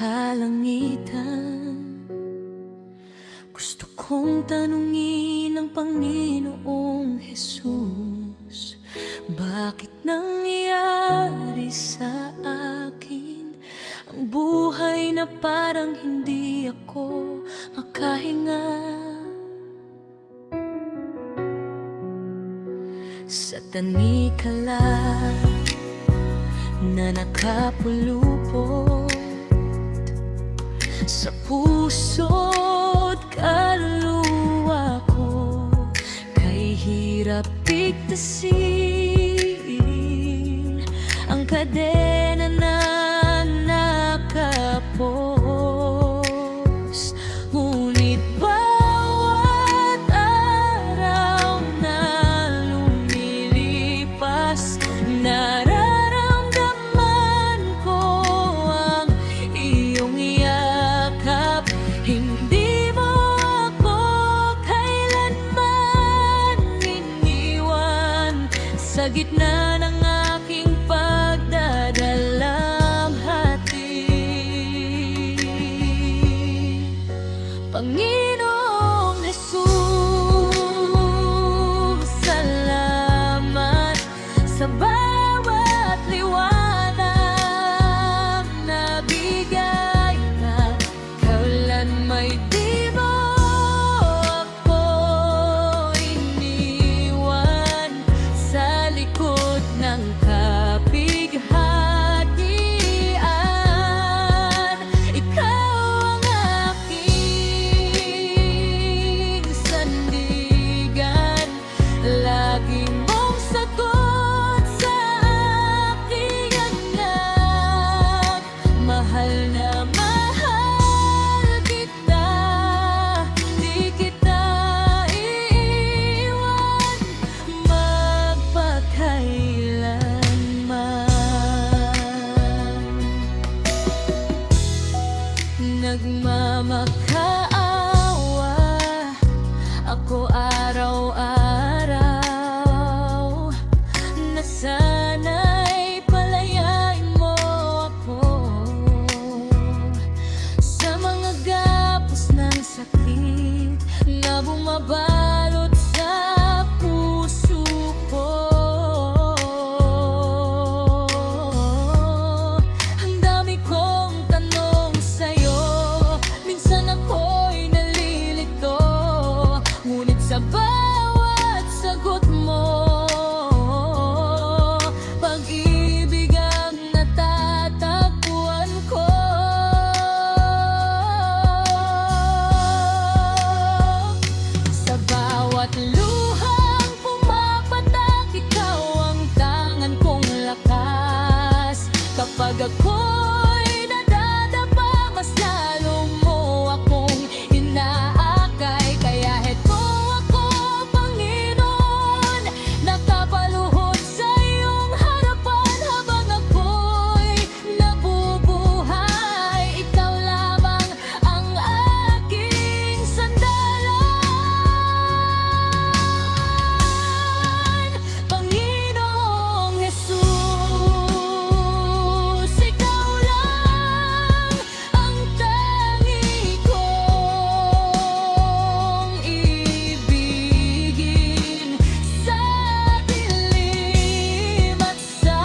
kalangitan. Gusto kong tanungin ang Panginoong Jesus, bakit nangyari sa akin ang buhay na parang hindi ako makahinga? Sa tanikala na nakapulupot sa puso't kaluluwa ko, kay hirap bigtasin ang kadena na nakapos. Ngunit bawat araw na lumilipas, nararamdaman ko ang iyong yakap. Hindi mo ako kailanman iniwan sa gitna ng aking pagdadalamhati. Panginoong Jesus, salamat sa bawat liwanag na bigay na kaulan may di mo ako iniwan sa likod ng kapighatian. Ikaw ang aking sandigan, lagi mong sagot sa aking anak. Mahal na mahal kita, di kita iiwan magpakailanman. Nagmamakaawa ako araw-araw na sana'y palayain mo ako sa mga gapos ng sakit na bumabalot sa puso ko. Ang dami kong tanong sa'yo, minsan ako'y nalilito, ngunit sa bawat sagot mo, pag-ibig ang natatagpuan ko. Sa bawat luhang pumapatak, ikaw ang tangan kong lakas. Kapag ako'y nadadapa, mas lalo mo akong inaakay. Kaya heto ako, Panginoon, nakapaluhod sa iyong harapan. Habang ako'y nabubuhay, ikaw lamang ang aking sandalan. Panginoong Jesus, ikaw lang ang tangi kong ibigin. Sa dilim at sa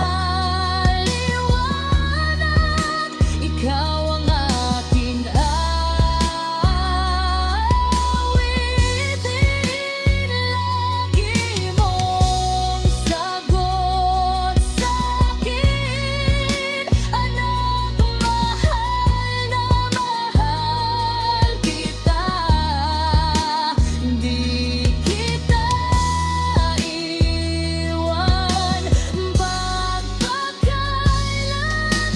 liwanag, ikaw ang aking awitin. Lagi mong sagot sa'kin, anak, mahal na mahal kita. Di kita iwan magpakailanman.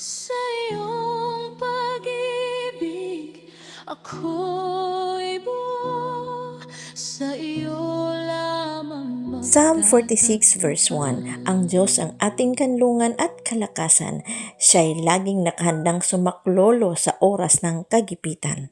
Sa iyong pag-ibig ako'y buo, sa iyo lamang Psalm 46 verse 1, ang Diyos ang ating kanlungan at kalakasan. Siya'y laging nakahandang sumaklolo sa oras ng kagipitan.